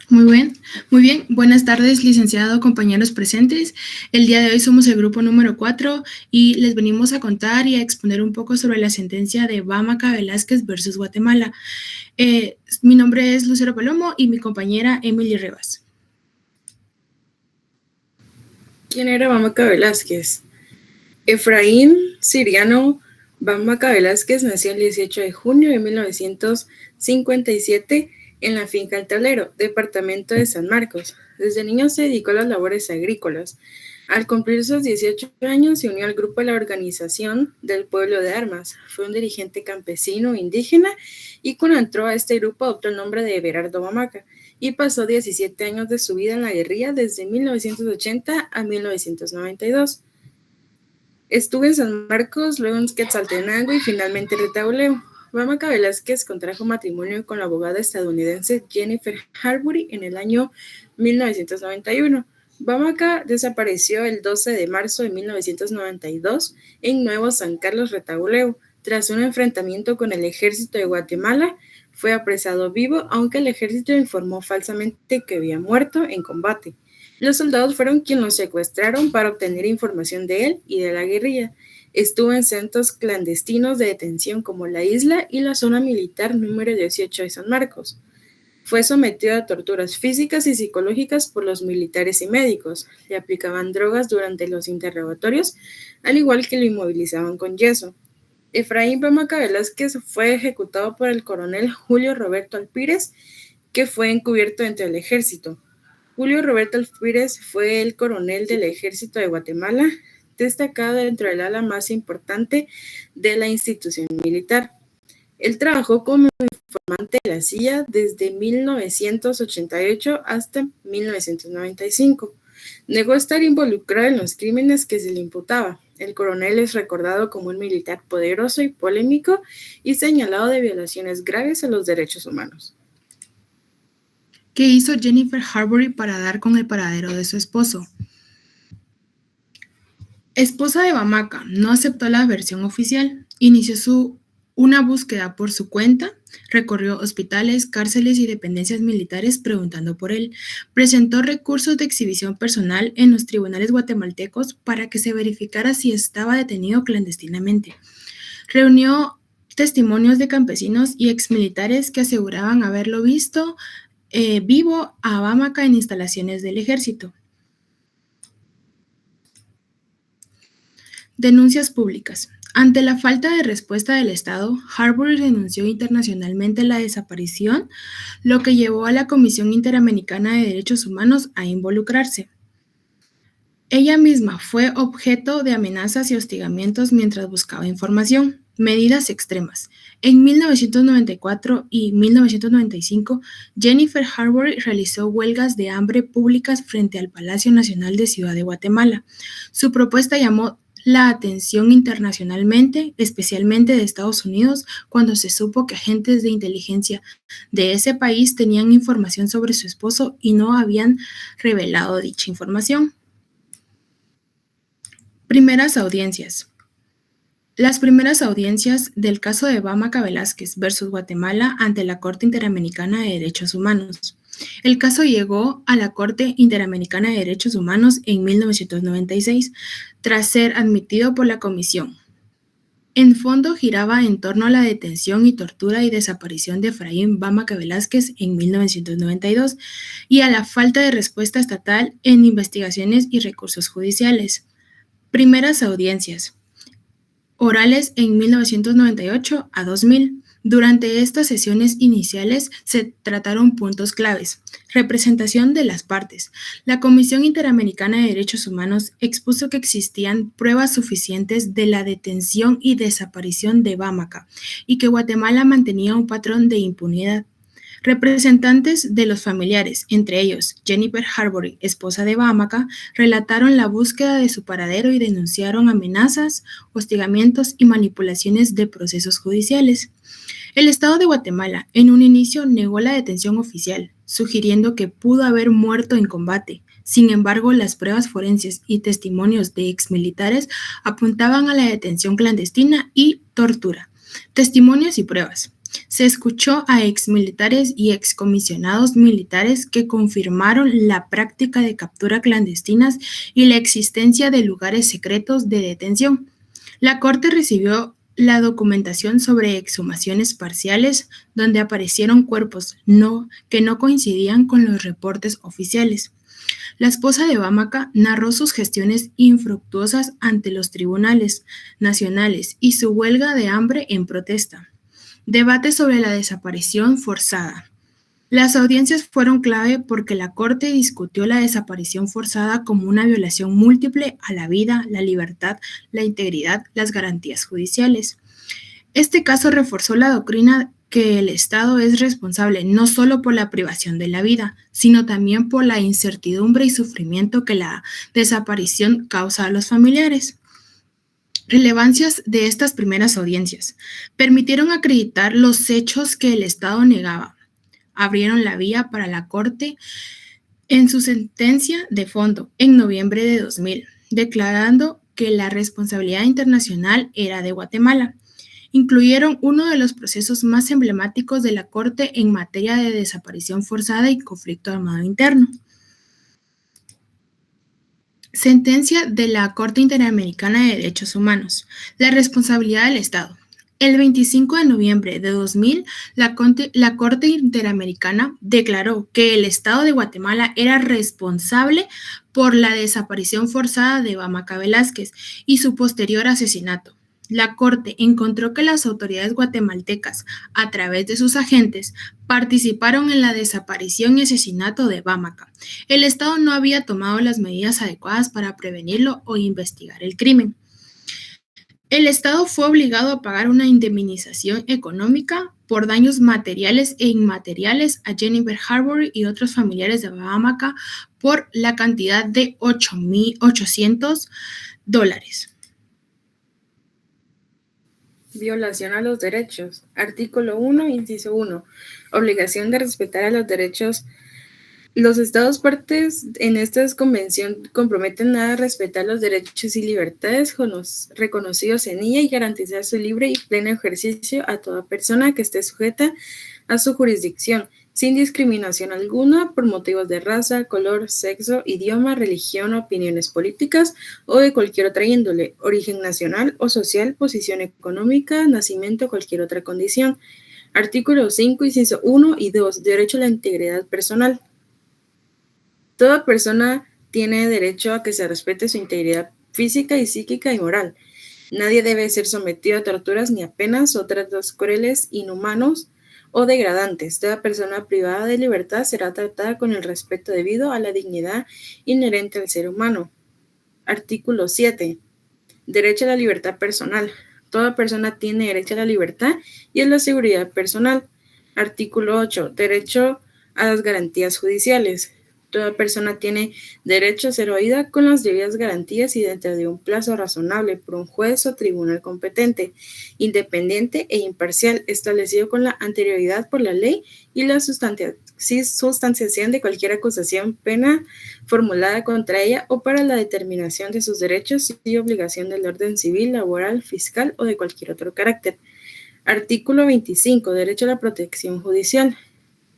Muy bien, muy bien. Buenas tardes, licenciado, compañeros presentes. El día de hoy somos el grupo número 4 y les venimos a contar y a exponer un poco sobre la sentencia de Vámaca Velázquez versus Guatemala. Mi nombre es Lucero Palomo y mi compañera Emily Rivas. ¿Quién era Vámaca Velázquez? Efraín Siriano Vámaca Velázquez nació el 18 de junio de 1957 en la finca El Tablero, departamento de San Marcos. Desde niño se dedicó a las labores agrícolas. Al cumplir sus 18 años se unió al grupo de la Organización del Pueblo de Armas. Fue un dirigente campesino indígena y cuando entró a este grupo adoptó el nombre de Everardo Vámaca y pasó 17 años de su vida en la guerrilla desde 1980 a 1992. Estuvo en San Marcos, luego en Quetzaltenango y finalmente en Retauleu. Vámaca Velázquez contrajo matrimonio con la abogada estadounidense Jennifer Harbury en el año 1991. Vámaca desapareció el 12 de marzo de 1992 en Nuevo San Carlos, Retauleu. Tras un enfrentamiento con el ejército de Guatemala, fue apresado vivo, aunque el ejército informó falsamente que había muerto en combate. Los soldados fueron quienes lo secuestraron para obtener información de él y de la guerrilla. Estuvo en centros clandestinos de detención como La Isla y la zona militar número 18 de San Marcos. Fue sometido a torturas físicas y psicológicas por los militares y médicos. Le aplicaban drogas durante los interrogatorios, al igual que lo inmovilizaban con yeso. Efraín Vámaca Velázquez fue ejecutado por el coronel Julio Roberto Alpírez, que fue encubierto dentro del ejército. Julio Roberto Alpírez fue el coronel del Ejército de Guatemala, destacado dentro del ala más importante de la institución militar. Él trabajó como informante de la CIA desde 1988 hasta 1995. Negó estar involucrado en los crímenes que se le imputaba. El coronel es recordado como un militar poderoso y polémico y señalado de violaciones graves a los derechos humanos. ¿Qué hizo Jennifer Harbury para dar con el paradero de su esposo? Esposa de Vámaca, no aceptó la versión oficial. Inició una búsqueda por su cuenta, recorrió hospitales, cárceles y dependencias militares preguntando por él. Presentó recursos de exhibición personal en los tribunales guatemaltecos para que se verificara si estaba detenido clandestinamente. Reunió testimonios de campesinos y exmilitares que aseguraban haberlo visto vivo a Vámaca en instalaciones del ejército. Denuncias públicas. Ante la falta de respuesta del Estado, Harbury denunció internacionalmente la desaparición, lo que llevó a la Comisión Interamericana de Derechos Humanos a involucrarse. Ella misma fue objeto de amenazas y hostigamientos mientras buscaba información. Medidas extremas. En 1994 y 1995, Jennifer Harbury realizó huelgas de hambre públicas frente al Palacio Nacional de Ciudad de Guatemala. Su propuesta llamó la atención internacionalmente, especialmente de Estados Unidos, cuando se supo que agentes de inteligencia de ese país tenían información sobre su esposo y no habían revelado dicha información. Primeras audiencias. Las primeras audiencias del caso de Vámaca Velázquez versus Guatemala ante la Corte Interamericana de Derechos Humanos. El caso llegó a la Corte Interamericana de Derechos Humanos en 1996, tras ser admitido por la Comisión. En fondo giraba en torno a la detención y tortura y desaparición de Efraín Vámaca Velázquez en 1992 y a la falta de respuesta estatal en investigaciones y recursos judiciales. Primeras audiencias. Orales en 1998 a 2000. Durante estas sesiones iniciales se trataron puntos claves. Representación de las partes. La Comisión Interamericana de Derechos Humanos expuso que existían pruebas suficientes de la detención y desaparición de Vámaca y que Guatemala mantenía un patrón de impunidad. Representantes de los familiares, entre ellos Jennifer Harbury, esposa de Vámaca, relataron la búsqueda de su paradero y denunciaron amenazas, hostigamientos y manipulaciones de procesos judiciales. El Estado de Guatemala, en un inicio, negó la detención oficial, sugiriendo que pudo haber muerto en combate. Sin embargo, las pruebas forenses y testimonios de exmilitares apuntaban a la detención clandestina y tortura. Testimonios y pruebas. Se escuchó a exmilitares y excomisionados militares que confirmaron la práctica de captura clandestinas y la existencia de lugares secretos de detención. La Corte recibió la documentación sobre exhumaciones parciales donde aparecieron cuerpos que no coincidían con los reportes oficiales. La esposa de Bamaka narró sus gestiones infructuosas ante los tribunales nacionales y su huelga de hambre en protesta. Debate sobre la desaparición forzada. Las audiencias fueron clave porque la Corte discutió la desaparición forzada como una violación múltiple a la vida, la libertad, la integridad, las garantías judiciales. Este caso reforzó la doctrina que el Estado es responsable no solo por la privación de la vida, sino también por la incertidumbre y sufrimiento que la desaparición causa a los familiares. Relevancias de estas primeras audiencias. Permitieron acreditar los hechos que el Estado negaba. Abrieron la vía para la Corte en su sentencia de fondo en noviembre de 2000, declarando que la responsabilidad internacional era de Guatemala. Incluyeron uno de los procesos más emblemáticos de la Corte en materia de desaparición forzada y conflicto armado interno. Sentencia de la Corte Interamericana de Derechos Humanos. La responsabilidad del Estado. El 25 de noviembre de 2000, la Corte Interamericana declaró que el Estado de Guatemala era responsable por la desaparición forzada de Bamaka Velázquez y su posterior asesinato. La Corte encontró que las autoridades guatemaltecas, a través de sus agentes, participaron en la desaparición y asesinato de Bamaka. El Estado no había tomado las medidas adecuadas para prevenirlo o investigar el crimen. El Estado fue obligado a pagar una indemnización económica por daños materiales e inmateriales a Jennifer Harbury y otros familiares de Bamaka por la cantidad de $800. Violación a los derechos. Artículo 1, inciso 1. Obligación de respetar a los derechos. Los Estados partes en esta convención comprometen a respetar los derechos y libertades reconocidos en ella y garantizar su libre y pleno ejercicio a toda persona que esté sujeta a su jurisdicción, sin discriminación alguna por motivos de raza, color, sexo, idioma, religión, opiniones políticas o de cualquier otra índole, origen nacional o social, posición económica, nacimiento o cualquier otra condición. Artículo 5, inciso 1 y 2. Derecho a la integridad personal. Toda persona tiene derecho a que se respete su integridad física y psíquica y moral. Nadie debe ser sometido a torturas ni a penas o tratos crueles, inhumanos o degradantes. Toda persona privada de libertad será tratada con el respeto debido a la dignidad inherente al ser humano. Artículo 7. Derecho a la libertad personal. Toda persona tiene derecho a la libertad y a la seguridad personal. Artículo 8. Derecho a las garantías judiciales. Toda persona tiene derecho a ser oída con las debidas garantías y dentro de un plazo razonable por un juez o tribunal competente, independiente e imparcial, establecido con la anterioridad por la ley y la sustanciación de cualquier acusación, pena formulada contra ella o para la determinación de sus derechos y obligación del orden civil, laboral, fiscal o de cualquier otro carácter. Artículo 25. Derecho a la protección judicial.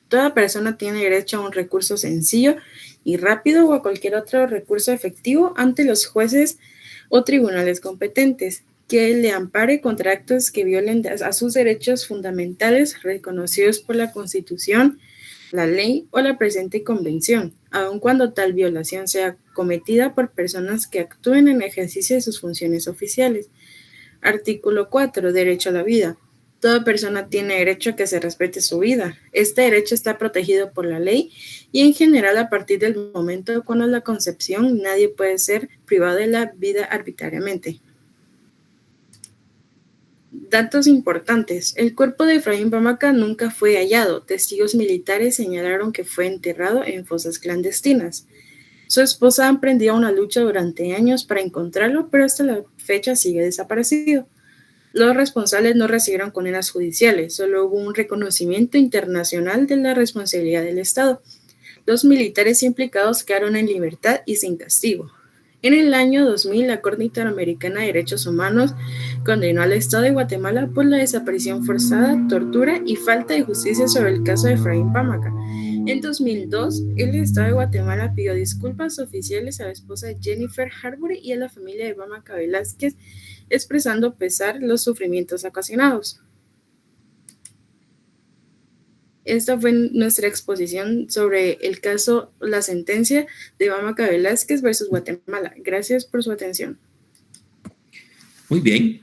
Toda persona tiene derecho a un recurso sencillo y rápido o a cualquier otro recurso efectivo ante los jueces o tribunales competentes que le ampare contra actos que violen a sus derechos fundamentales reconocidos por la Constitución, la ley o la presente convención, aun cuando tal violación sea cometida por personas que actúen en ejercicio de sus funciones oficiales. Artículo 4. Derecho a la vida. Toda persona tiene derecho a que se respete su vida. Este derecho está protegido por la ley y en general a partir del momento cuando la concepción nadie puede ser privado de la vida arbitrariamente. Datos importantes. El cuerpo de Efraín Bamaka nunca fue hallado. Testigos militares señalaron que fue enterrado en fosas clandestinas. Su esposa ha emprendido una lucha durante años para encontrarlo, pero hasta la fecha sigue desaparecido. Los responsables no recibieron condenas judiciales, solo hubo un reconocimiento internacional de la responsabilidad del Estado. Los militares implicados quedaron en libertad y sin castigo. En el año 2000, la Corte Interamericana de Derechos Humanos condenó al Estado de Guatemala por la desaparición forzada, tortura y falta de justicia sobre el caso de Efraín Pámaca. En 2002, el Estado de Guatemala pidió disculpas oficiales a la esposa de Jennifer Harbury y a la familia de Vámaca Velázquez, expresando pesar los sufrimientos ocasionados. Esta fue nuestra exposición sobre el caso, la sentencia de Vámaca Velázquez versus Guatemala. Gracias por su atención. Muy bien.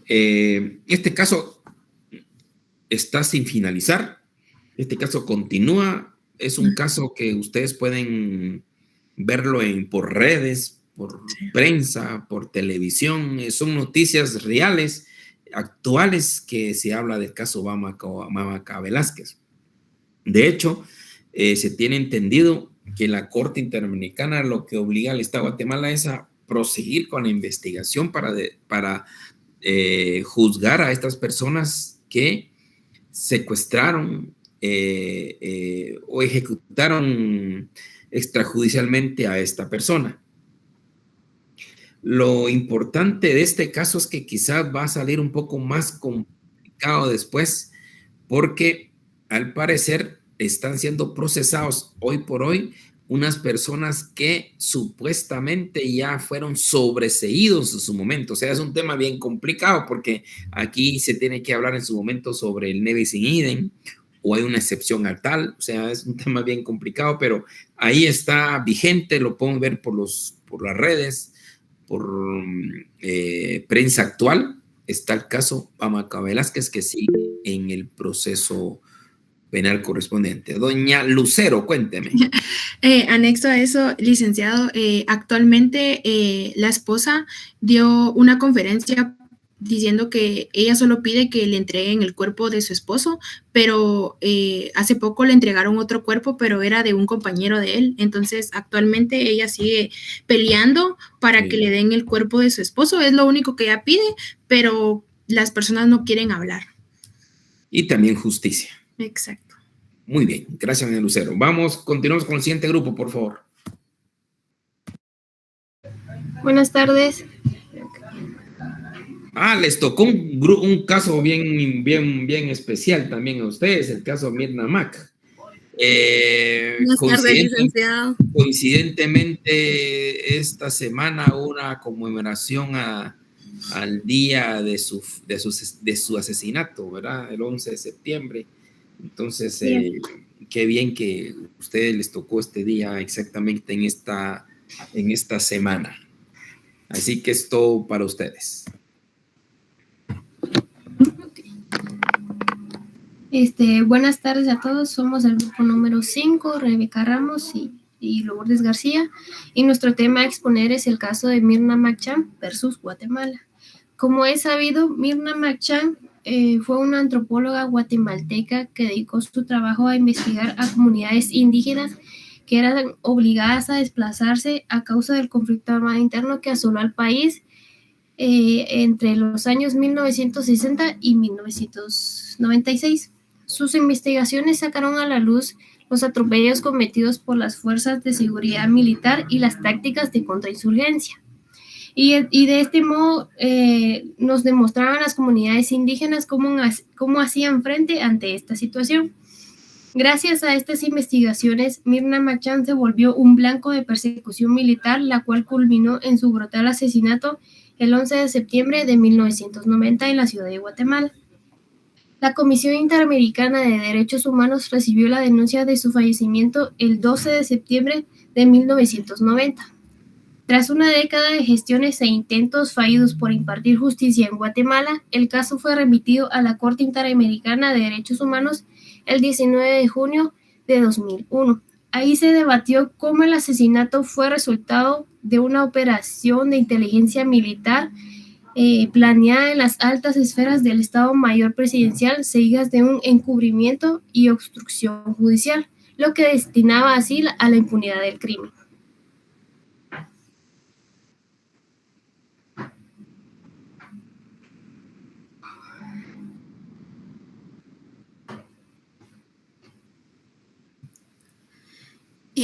Este caso está sin finalizar. Este caso continúa. Es un caso que ustedes pueden verlo por redes, por prensa, por televisión. Son noticias reales, actuales, que se habla del caso Vámaca Velázquez. De hecho, se tiene entendido que la Corte Interamericana lo que obliga al Estado de Guatemala es a proseguir con la investigación para juzgar a estas personas que secuestraron o ejecutaron extrajudicialmente a esta persona. Lo importante de este caso es que quizás va a salir un poco más complicado después, porque al parecer están siendo procesados hoy por hoy unas personas que supuestamente ya fueron sobreseídos en su momento. O sea, es un tema bien complicado porque aquí se tiene que hablar en su momento sobre el Nevis in idem, o hay una excepción al tal. O sea, es un tema bien complicado, pero ahí está vigente, lo pueden ver por las redes, por prensa actual. Está el caso Vámaca Velázquez, que sigue en el proceso penal correspondiente. Doña Lucero, cuénteme. Anexo a eso, licenciado, actualmente la esposa dio una conferencia diciendo que ella solo pide que le entreguen el cuerpo de su esposo, pero hace poco le entregaron otro cuerpo, pero era de un compañero de él. Entonces, actualmente ella sigue peleando para que le den el cuerpo de su esposo. Es lo único que ella pide, pero las personas no quieren hablar. Y también justicia. Exacto. Muy bien, gracias, doña Lucero. Continuamos con el siguiente grupo, por favor. Buenas tardes. Les tocó un caso bien especial también a ustedes, el caso Mirna Mac. Buenas tardes, licenciado. Coincidentemente, esta semana una conmemoración al día de su asesinato, ¿verdad? El 11 de septiembre. Entonces, qué bien que a ustedes les tocó este día exactamente en esta semana. Así que es todo para ustedes. Buenas tardes a todos. Somos el grupo número 5, Rebeca Ramos y Lourdes García. Y nuestro tema a exponer es el caso de Mirna Machan versus Guatemala. Como es sabido, Mirna Machan fue una antropóloga guatemalteca que dedicó su trabajo a investigar a comunidades indígenas que eran obligadas a desplazarse a causa del conflicto armado interno que asoló al país entre los años 1960 y 1996. Sus investigaciones sacaron a la luz los atropellos cometidos por las fuerzas de seguridad militar y las tácticas de contrainsurgencia. Y de este modo nos demostraban las comunidades indígenas cómo hacían frente ante esta situación. Gracias a estas investigaciones, Mirna Machan se volvió un blanco de persecución militar, la cual culminó en su brutal asesinato el 11 de septiembre de 1990 en la ciudad de Guatemala. La Comisión Interamericana de Derechos Humanos recibió la denuncia de su fallecimiento el 12 de septiembre de 1990. Tras una década de gestiones e intentos fallidos por impartir justicia en Guatemala, el caso fue remitido a la Corte Interamericana de Derechos Humanos el 19 de junio de 2001. Ahí se debatió cómo el asesinato fue resultado de una operación de inteligencia militar planeada en las altas esferas del Estado Mayor Presidencial, seguidas de un encubrimiento y obstrucción judicial, lo que destinaba así a la impunidad del crimen.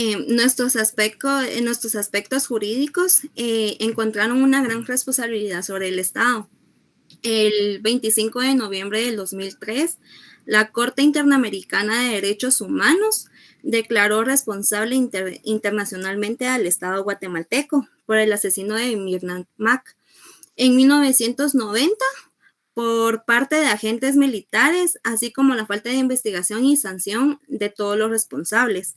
en nuestros aspectos jurídicos encontraron una gran responsabilidad sobre el Estado. El 25 de noviembre del 2003, la Corte Interamericana de Derechos Humanos declaró responsable internacionalmente al Estado guatemalteco por el asesino de Myrna Mac. En 1990, por parte de agentes militares, así como la falta de investigación y sanción de todos los responsables.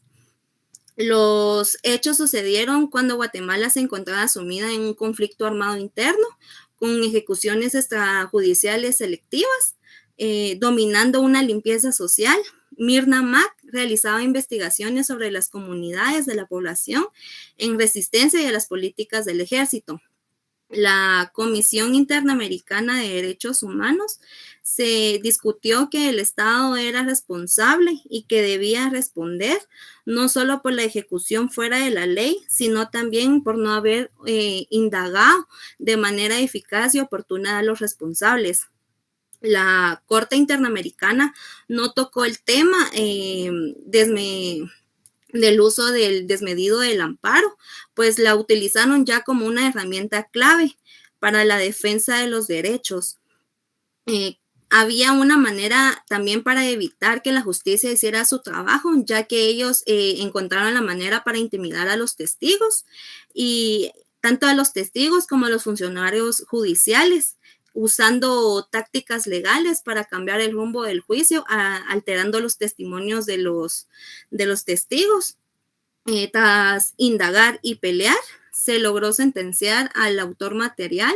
Los hechos sucedieron cuando Guatemala se encontraba sumida en un conflicto armado interno, con ejecuciones extrajudiciales selectivas, dominando una limpieza social. Myrna Mac realizaba investigaciones sobre las comunidades de la población en resistencia y a las políticas del ejército. La Comisión Interamericana de Derechos Humanos se discutió que el Estado era responsable y que debía responder no solo por la ejecución fuera de la ley, sino también por no haber indagado de manera eficaz y oportuna a los responsables. La Corte Interamericana no tocó el tema del uso del desmedido del amparo, pues la utilizaron ya como una herramienta clave para la defensa de los derechos. Había una manera también para evitar que la justicia hiciera su trabajo, ya que ellos encontraron la manera para intimidar a los testigos, y tanto a los testigos como a los funcionarios judiciales, usando tácticas legales para cambiar el rumbo del juicio, alterando los testimonios de los testigos. Tras indagar y pelear, se logró sentenciar al autor material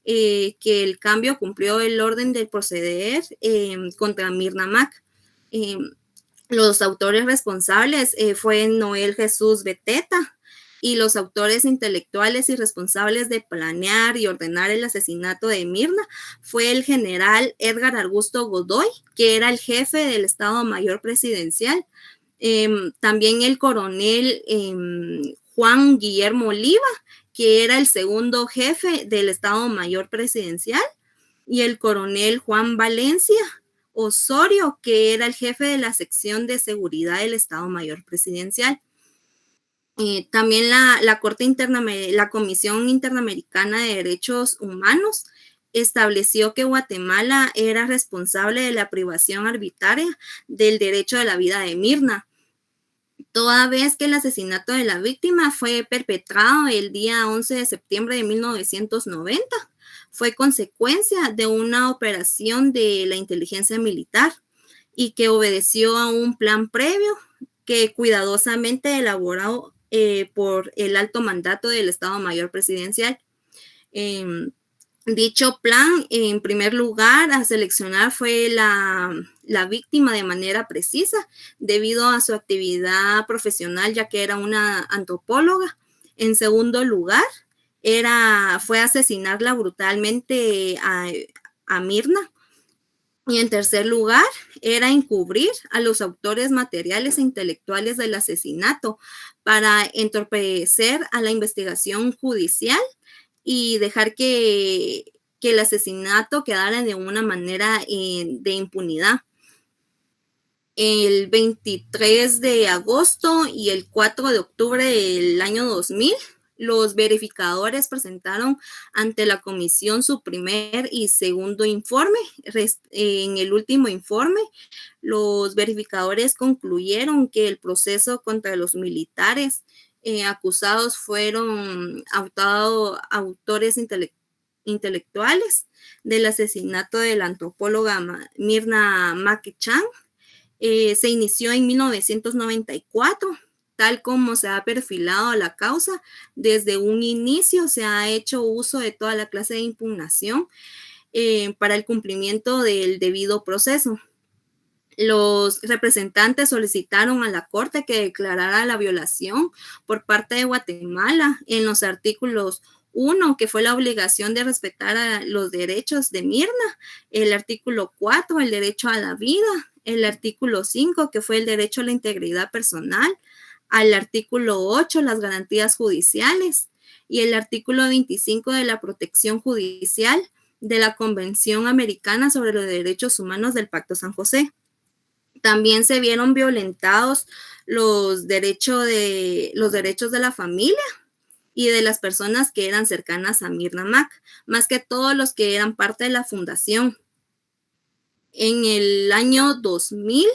que el cambio cumplió el orden de proceder contra Myrna Mac. Los autores responsables fue Noel Jesús Beteta, y los autores intelectuales y responsables de planear y ordenar el asesinato de Myrna fue el general Edgar Augusto Godoy, que era el jefe del Estado Mayor Presidencial, también el coronel Juan Guillermo Oliva, que era el segundo jefe del Estado Mayor Presidencial, y el coronel Juan Valencia Osorio, que era el jefe de la sección de seguridad del Estado Mayor Presidencial. También la Comisión Interamericana de Derechos Humanos estableció que Guatemala era responsable de la privación arbitraria del derecho a la vida de Myrna, toda vez que el asesinato de la víctima fue perpetrado el día 11 de septiembre de 1990. Fue consecuencia de una operación de la inteligencia militar y que obedeció a un plan previo que cuidadosamente elaborado por el alto mandato del Estado Mayor Presidencial. Dicho plan, en primer lugar, a seleccionar fue la víctima de manera precisa debido a su actividad profesional, ya que era una antropóloga. En segundo lugar, fue asesinarla brutalmente a Myrna. Y en tercer lugar, era encubrir a los autores materiales e intelectuales del asesinato para entorpecer a la investigación judicial y dejar que el asesinato quedara de una manera de impunidad. El 23 de agosto y el 4 de octubre del año 2000, los verificadores presentaron ante la comisión su primer y segundo informe. En el último informe, los verificadores concluyeron que el proceso contra los militares acusados fueron autores intelectuales del asesinato de la antropóloga Myrna Mac Chang. Se inició en 1994. Tal como se ha perfilado la causa, desde un inicio se ha hecho uso de toda la clase de impugnación para el cumplimiento del debido proceso. Los representantes solicitaron a la Corte que declarara la violación por parte de Guatemala en los artículos 1, que fue la obligación de respetar a los derechos de Myrna, el artículo 4, el derecho a la vida, el artículo 5, que fue el derecho a la integridad personal, al artículo 8, las garantías judiciales, y el artículo 25 de la protección judicial de la Convención Americana sobre los Derechos Humanos del Pacto San José. También se vieron violentados los derechos de la familia y de las personas que eran cercanas a Myrna Mac, más que todos los que eran parte de la fundación. En el año 2000,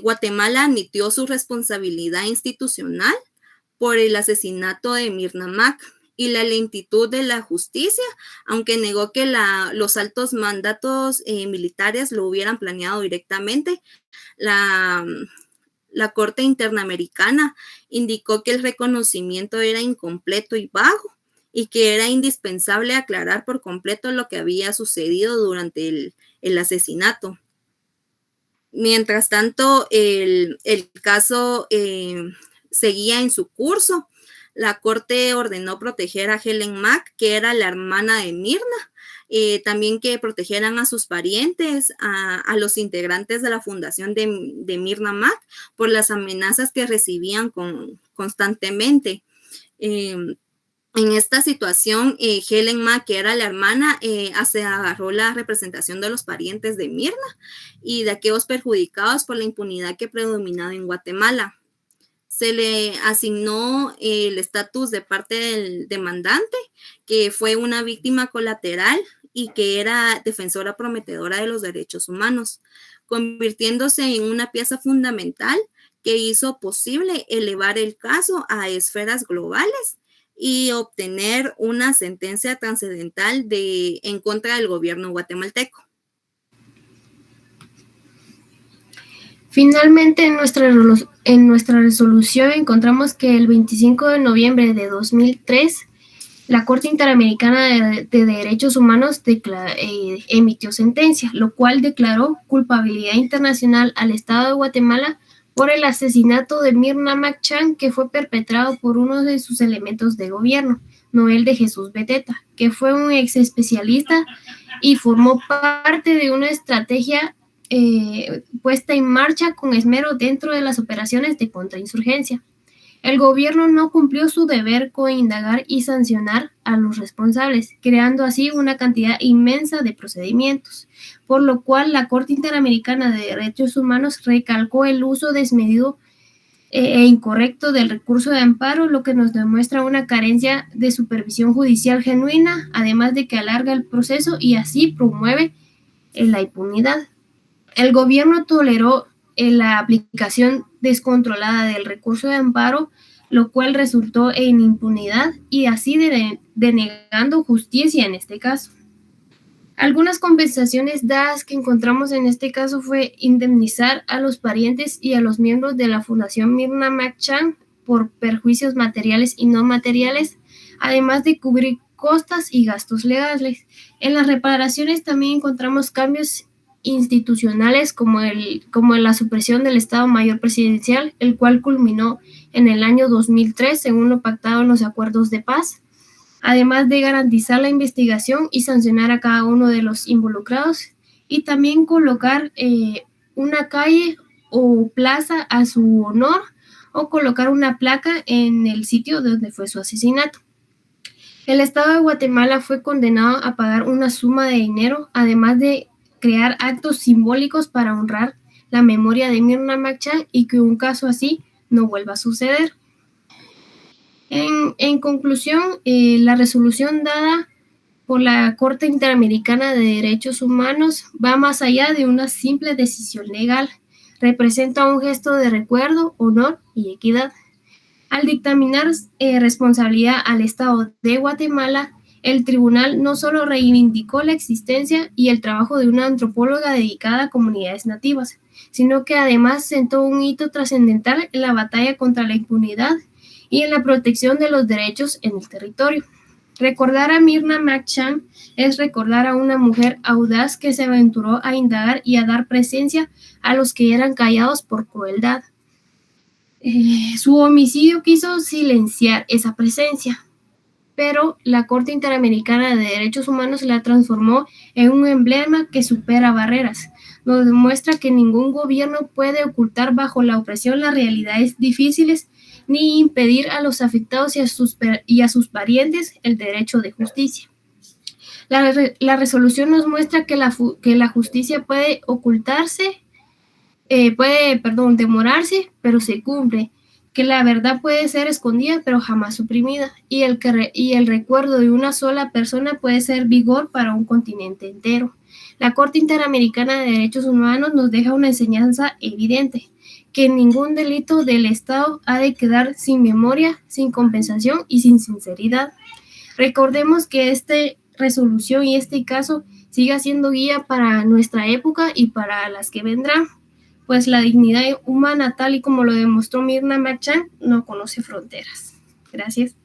Guatemala admitió su responsabilidad institucional por el asesinato de Myrna Mac y la lentitud de la justicia, aunque negó que los altos mandatos militares lo hubieran planeado directamente. La Corte Interamericana indicó que el reconocimiento era incompleto y vago y que era indispensable aclarar por completo lo que había sucedido durante el asesinato. Mientras tanto, el caso seguía en su curso. La Corte ordenó proteger a Helen Mac, que era la hermana de Myrna, también que protegieran a sus parientes, a los integrantes de la fundación de Myrna Mac, por las amenazas que recibían constantemente. En esta situación, Helen Mac, que era la hermana, se agarró la representación de los parientes de Myrna y de aquellos perjudicados por la impunidad que predominaba en Guatemala. Se le asignó el estatus de parte del demandante, que fue una víctima colateral y que era defensora prometedora de los derechos humanos, convirtiéndose en una pieza fundamental que hizo posible elevar el caso a esferas globales y obtener una sentencia trascendental en contra del gobierno guatemalteco. Finalmente, en nuestra resolución encontramos que el 25 de noviembre de 2003, la Corte Interamericana de Derechos Humanos emitió sentencia, lo cual declaró culpabilidad internacional al Estado de Guatemala por el asesinato de Myrna Mac Chan, que fue perpetrado por uno de sus elementos de gobierno, Noel de Jesús Beteta, que fue un ex especialista y formó parte de una estrategia puesta en marcha con esmero dentro de las operaciones de contrainsurgencia. El gobierno no cumplió su deber con indagar y sancionar a los responsables, creando así una cantidad inmensa de procedimientos, por lo cual la Corte Interamericana de Derechos Humanos recalcó el uso desmedido e incorrecto del recurso de amparo, lo que nos demuestra una carencia de supervisión judicial genuina, además de que alarga el proceso y así promueve la impunidad. El gobierno toleró la aplicación descontrolada del recurso de amparo, lo cual resultó en impunidad y así denegando justicia en este caso. Algunas compensaciones dadas que encontramos en este caso fue indemnizar a los parientes y a los miembros de la Fundación Myrna Mac Chan por perjuicios materiales y no materiales, además de cubrir costas y gastos legales. En las reparaciones también encontramos cambios institucionales como la supresión del Estado Mayor Presidencial, el cual culminó en el año 2003 según lo pactado en los acuerdos de paz, además de garantizar la investigación y sancionar a cada uno de los involucrados y también colocar una calle o plaza a su honor o colocar una placa en el sitio donde fue su asesinato. El Estado de Guatemala fue condenado a pagar una suma de dinero, además de crear actos simbólicos para honrar la memoria de Myrna Mac Chan y que un caso así no vuelva a suceder. En conclusión, la resolución dada por la Corte Interamericana de Derechos Humanos va más allá de una simple decisión legal. Representa un gesto de recuerdo, honor y equidad. Al dictaminar responsabilidad al Estado de Guatemala, el tribunal no solo reivindicó la existencia y el trabajo de una antropóloga dedicada a comunidades nativas, sino que además sentó un hito trascendental en la batalla contra la impunidad y en la protección de los derechos en el territorio. Recordar a Myrna Mac Chan es recordar a una mujer audaz que se aventuró a indagar y a dar presencia a los que eran callados por crueldad. Su homicidio quiso silenciar esa presencia, pero la Corte Interamericana de Derechos Humanos la transformó en un emblema que supera barreras. Nos demuestra que ningún gobierno puede ocultar bajo la opresión las realidades difíciles ni impedir a los afectados y a sus parientes el derecho de justicia. La resolución nos muestra que la justicia puede ocultarse, demorarse, pero se cumple, que la verdad puede ser escondida, pero jamás suprimida, y el recuerdo de una sola persona puede ser vigor para un continente entero. La Corte Interamericana de Derechos Humanos nos deja una enseñanza evidente, que ningún delito del Estado ha de quedar sin memoria, sin compensación y sin sinceridad. Recordemos que esta resolución y este caso siga siendo guía para nuestra época y para las que vendrán, pues la dignidad humana, tal y como lo demostró Mirna Machan, no conoce fronteras. Gracias.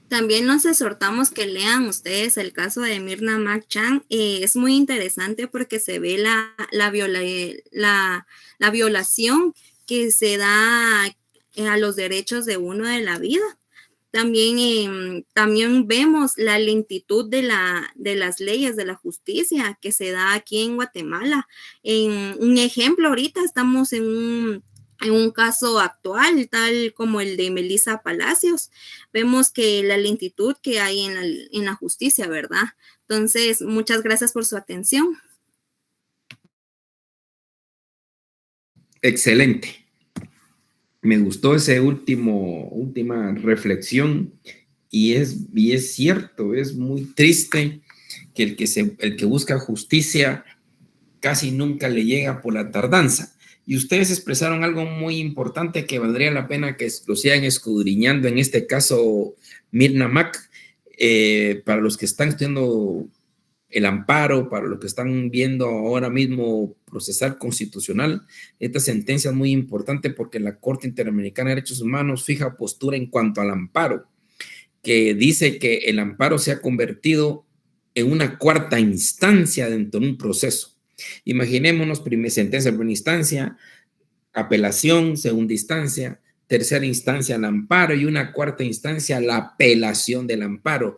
También nos exhortamos que lean ustedes el caso de Mirna Machan. Es muy interesante porque se ve la violación que se da a los derechos de uno de la vida. También vemos la lentitud de las leyes, de la justicia que se da aquí en Guatemala. En un ejemplo, ahorita estamos en un caso actual, tal como el de Melissa Palacios. Vemos que la lentitud que hay en la justicia, ¿verdad? Entonces, muchas gracias por su atención. Excelente. Me gustó esa última reflexión y es cierto, es muy triste que el que busca justicia casi nunca le llega por la tardanza. Y ustedes expresaron algo muy importante que valdría la pena que lo sigan escudriñando, en este caso Mirna Mac, para los que están estudiando el amparo, para los que están viendo ahora mismo procesal constitucional. Esta sentencia es muy importante porque la Corte Interamericana de Derechos Humanos fija postura en cuanto al amparo, que dice que el amparo se ha convertido en una cuarta instancia dentro de un proceso. Imaginémonos sentencia de primera instancia, apelación, segunda instancia, tercera instancia el amparo y una cuarta instancia la apelación del amparo.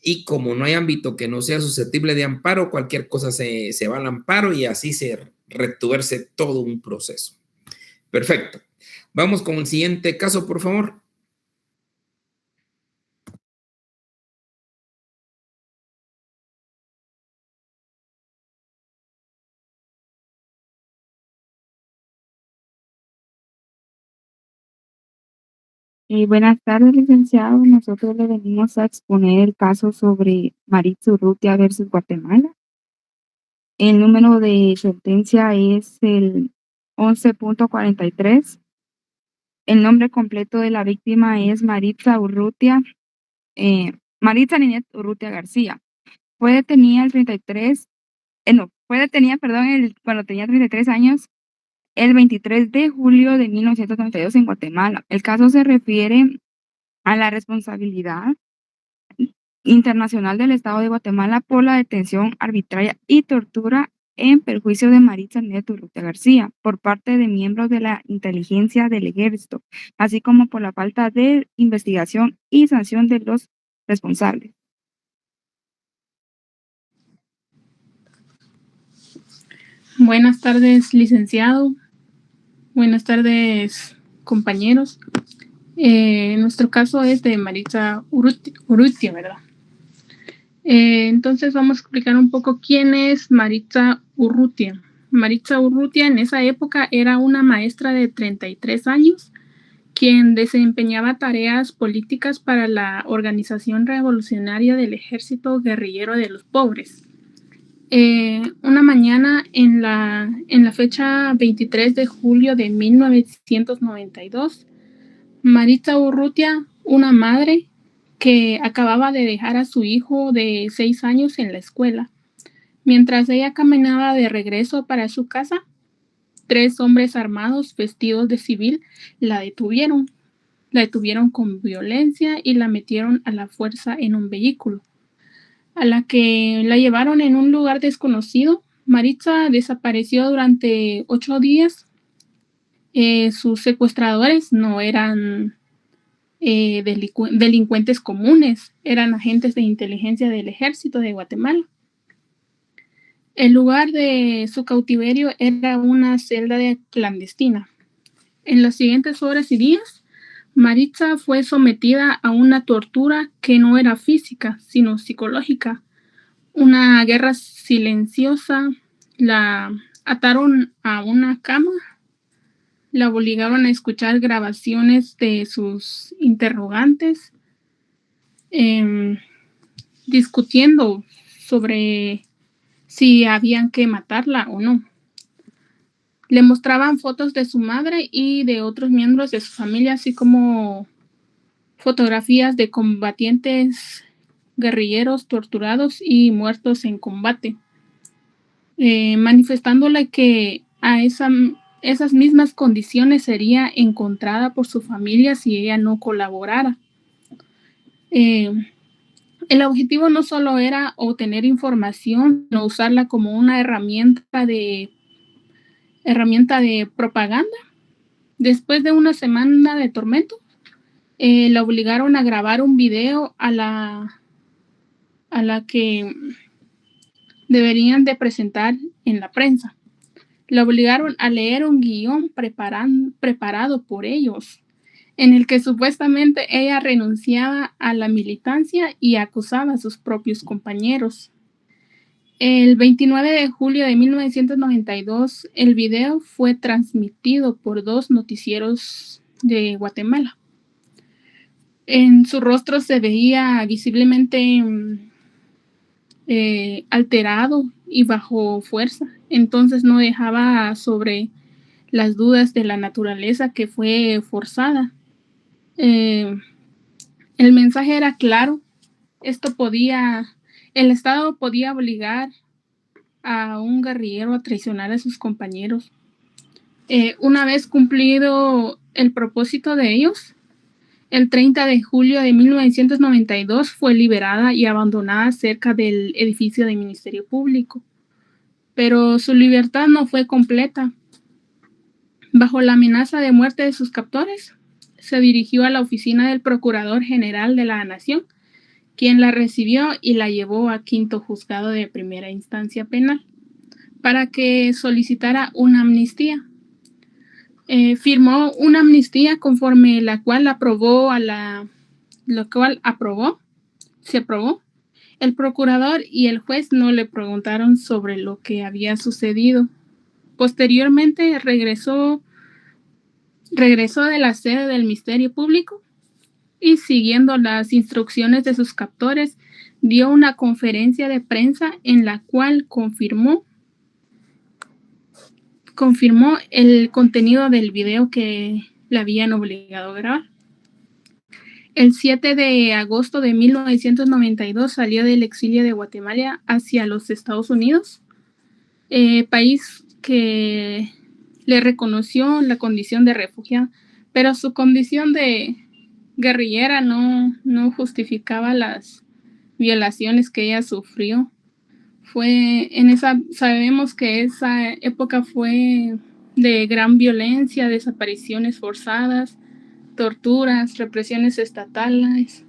Y como no hay ámbito que no sea susceptible de amparo, cualquier cosa se va al amparo y así se retuerce todo un proceso. Perfecto. Vamos con el siguiente caso, por favor. Buenas tardes, licenciado. Nosotros le venimos a exponer el caso sobre Maritza Urrutia versus Guatemala. El número de sentencia es el 11.43. El nombre completo de la víctima es Maritza Urrutia, Maritza Ninette Urrutia García. Fue detenida cuando tenía 33 años, el 23 de julio de 1992 en Guatemala. El caso se refiere a la responsabilidad internacional del Estado de Guatemala por la detención arbitraria y tortura en perjuicio de Maritza Ninette Urrutia García por parte de miembros de la inteligencia del ejército, así como por la falta de investigación y sanción de los responsables. Buenas tardes, licenciado. Buenas tardes, compañeros. Nuestro caso es de Maritza Urrutia, ¿verdad? Entonces vamos a explicar un poco quién es Maritza Urrutia. Maritza Urrutia en esa época era una maestra de 33 años, quien desempeñaba tareas políticas para la Organización Revolucionaria del Ejército Guerrillero de los Pobres. Una mañana en la fecha 23 de julio de 1992, Maritza Urrutia, una madre que acababa de dejar a su hijo de 6 años en la escuela, mientras ella caminaba de regreso para su casa, 3 hombres armados vestidos de civil la detuvieron. La detuvieron con violencia y la metieron a la fuerza en un vehículo, a la que la llevaron en un lugar desconocido. Maritza desapareció durante 8 días. Sus secuestradores no eran delincuentes comunes, eran agentes de inteligencia del ejército de Guatemala. El lugar de su cautiverio era una celda clandestina. En las siguientes horas y días, Maritza fue sometida a una tortura que no era física, sino psicológica. Una guerra silenciosa la ataron a una cama, la obligaron a escuchar grabaciones de sus interrogantes, discutiendo sobre si habían que matarla o no. Le mostraban fotos de su madre y de otros miembros de su familia, así como fotografías de combatientes guerrilleros torturados y muertos en combate, manifestándole que a esas mismas condiciones sería encontrada por su familia si ella no colaborara. El objetivo no solo era obtener información, sino usarla como una herramienta de propaganda. Después de una semana de tormento, la obligaron a grabar un video a la que deberían de presentar en la prensa. La obligaron a leer un guión preparado por ellos, en el que supuestamente ella renunciaba a la militancia y acusaba a sus propios compañeros. El 29 de julio de 1992, el video fue transmitido por 2 noticieros de Guatemala. En su rostro se veía visiblemente alterado y bajo fuerza, entonces no dejaba sobre las dudas de la naturaleza que fue forzada. El mensaje era claro. El Estado podía obligar a un guerrillero a traicionar a sus compañeros. Una vez cumplido el propósito de ellos, el 30 de julio de 1992 fue liberada y abandonada cerca del edificio del Ministerio Público. Pero su libertad no fue completa. Bajo la amenaza de muerte de sus captores, se dirigió a la oficina del Procurador General de la Nación, quien la recibió y la llevó a Quinto Juzgado de Primera Instancia Penal para que solicitara una amnistía. Firmó una amnistía conforme la cual se aprobó. El procurador y el juez no le preguntaron sobre lo que había sucedido. Posteriormente regresó de la sede del Ministerio Público y, siguiendo las instrucciones de sus captores, dio una conferencia de prensa en la cual confirmó el contenido del video que le habían obligado a grabar. El 7 de agosto de 1992 salió del exilio de Guatemala hacia los Estados Unidos, país que le reconoció la condición de refugiada, pero su condición de guerrillera no justificaba las violaciones que ella sufrió. Sabemos que esa época fue de gran violencia, desapariciones forzadas, torturas, represiones estatales.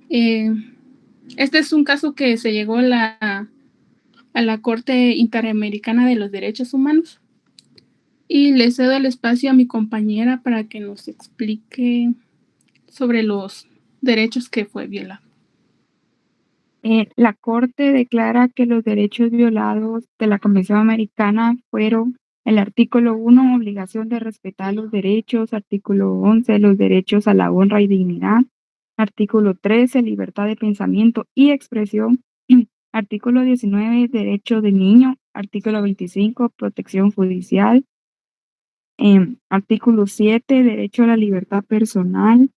Este es un caso que se llegó a la Corte Interamericana de los Derechos Humanos. Y le cedo el espacio a mi compañera para que nos explique sobre los derechos que fue violado. La Corte declara que los derechos violados de la Convención Americana fueron el artículo 1, obligación de respetar los derechos; artículo 11, los derechos a la honra y dignidad; artículo 13, libertad de pensamiento y expresión; artículo 19, derecho del niño; artículo 25, protección judicial; artículo 7, derecho a la libertad personal;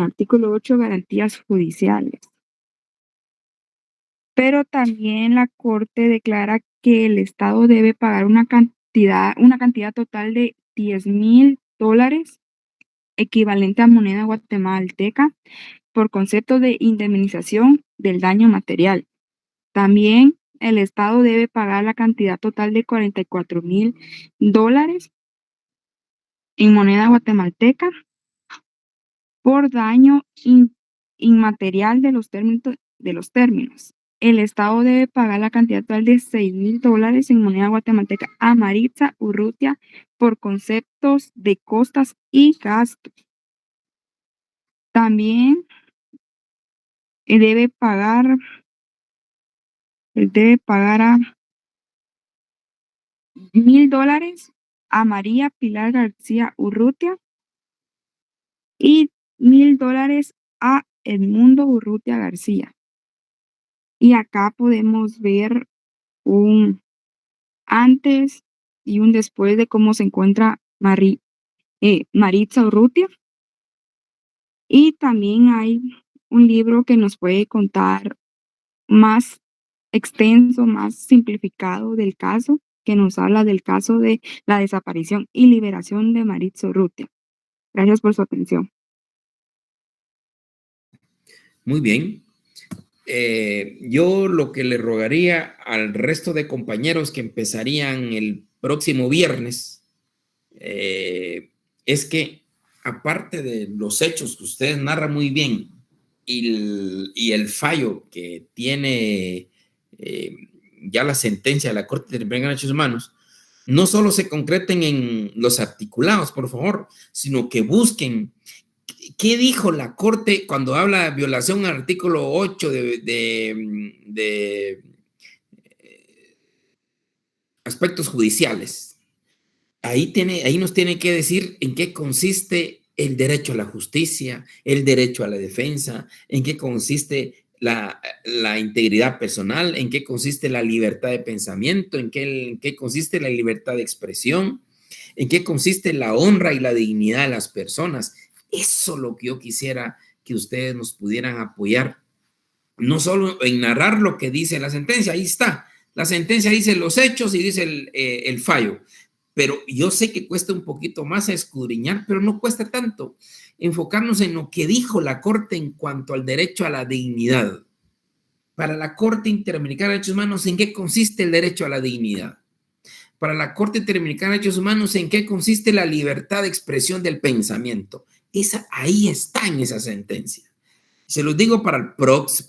artículo 8, garantías judiciales. Pero también la Corte declara que el Estado debe pagar una cantidad total de $10,000, equivalente a moneda guatemalteca, por concepto de indemnización del daño material. También el Estado debe pagar la cantidad total de $44,000 en moneda guatemalteca por daño inmaterial de los términos. El Estado debe pagar la cantidad total de $6,000 en moneda guatemalteca a Maritza Urrutia por conceptos de costas y gastos. También debe pagar a $1,000 a María Pilar García Urrutia y $1,000 a Edmundo Urrutia García. Y acá podemos ver un antes y un después de cómo se encuentra Maritza Urrutia. Y también hay un libro que nos puede contar más extenso, más simplificado del caso, que nos habla del caso de la desaparición y liberación de Maritza Urrutia. Gracias por su atención. Muy bien. Yo lo que le rogaría al resto de compañeros que empezarían el próximo viernes es que, aparte de los hechos que ustedes narran muy bien y el fallo que tiene ya la sentencia de la Corte Interamericana de Derechos Humanos, no solo se concreten en los articulados, por favor, sino que busquen qué dijo la Corte cuando habla de violación al artículo 8 de aspectos judiciales. Ahí nos tiene que decir en qué consiste el derecho a la justicia, el derecho a la defensa, en qué consiste la integridad personal, en qué consiste la libertad de pensamiento, en qué consiste la libertad de expresión, en qué consiste la honra y la dignidad de las personas. Eso es lo que yo quisiera que ustedes nos pudieran apoyar, no solo en narrar lo que dice la sentencia. Ahí está, la sentencia dice los hechos y dice el fallo, pero yo sé que cuesta un poquito más escudriñar, pero no cuesta tanto enfocarnos en lo que dijo la Corte en cuanto al derecho a la dignidad. Para la Corte Interamericana de Derechos Humanos, ¿en qué consiste el derecho a la dignidad? Para la Corte Interamericana de Derechos Humanos, ¿en qué consiste la libertad de expresión del pensamiento? Ahí está en esa sentencia. Se los digo para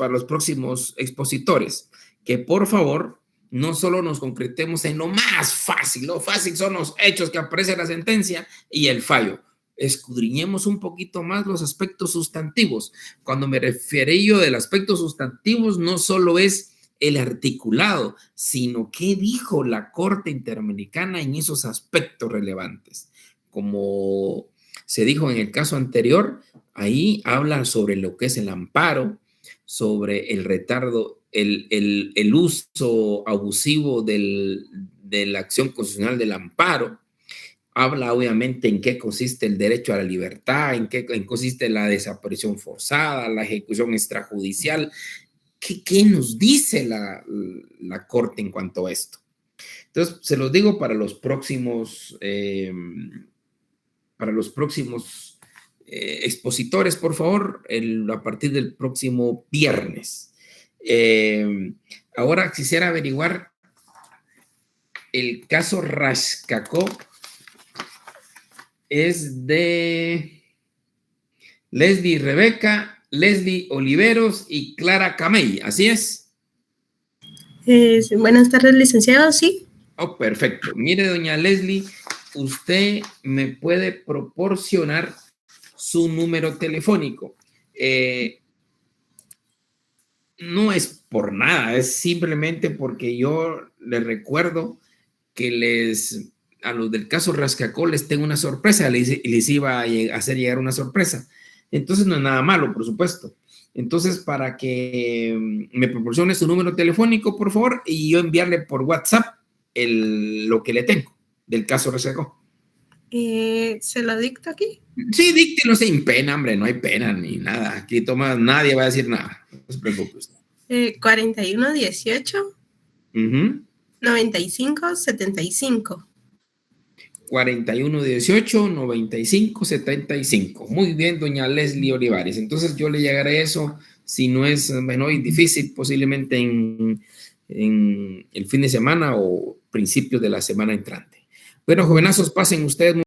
los próximos expositores, que por favor no solo nos concretemos en lo más fácil. Lo fácil son los hechos que aparece en la sentencia y el fallo. Escudriñemos un poquito más los aspectos sustantivos. Cuando me refiero yo del aspecto sustantivos, no solo es el articulado, sino qué dijo la Corte Interamericana en esos aspectos relevantes. Como se dijo en el caso anterior, ahí habla sobre lo que es el amparo, sobre el retardo, el uso abusivo de la acción constitucional del amparo. Habla obviamente en qué consiste el derecho a la libertad, en qué consiste la desaparición forzada, la ejecución extrajudicial. ¿Qué nos dice la Corte en cuanto a esto? Entonces, se los digo para los próximos expositores, por favor, a partir del próximo viernes. Ahora quisiera averiguar el caso Rascacó. Es de Leslie Rebeca, Leslie Oliveros y Clara Camey, ¿así es? Buenas tardes, licenciado, sí. Oh, perfecto. Mire, doña Leslie, usted me puede proporcionar su número telefónico. No es por nada, es simplemente porque yo les recuerdo que a los del caso Rascacó les tengo una sorpresa, les iba a hacer llegar una sorpresa. Entonces no es nada malo, por supuesto. Entonces, para que me proporcione su número telefónico, por favor, y yo enviarle por WhatsApp lo que le tengo del caso Rascacó. ¿Se lo dicto aquí? Sí, díctelo sin pena, hombre, no hay pena ni nada. Aquí nadie va a decir nada. No se preocupe usted. 4118 9575. 4118 9575. Muy bien, doña Leslie Olivares. Entonces yo le llegaré eso, si no es hoy difícil, posiblemente en el fin de semana o principios de la semana entrante. Bueno, jovenazos, pasen ustedes.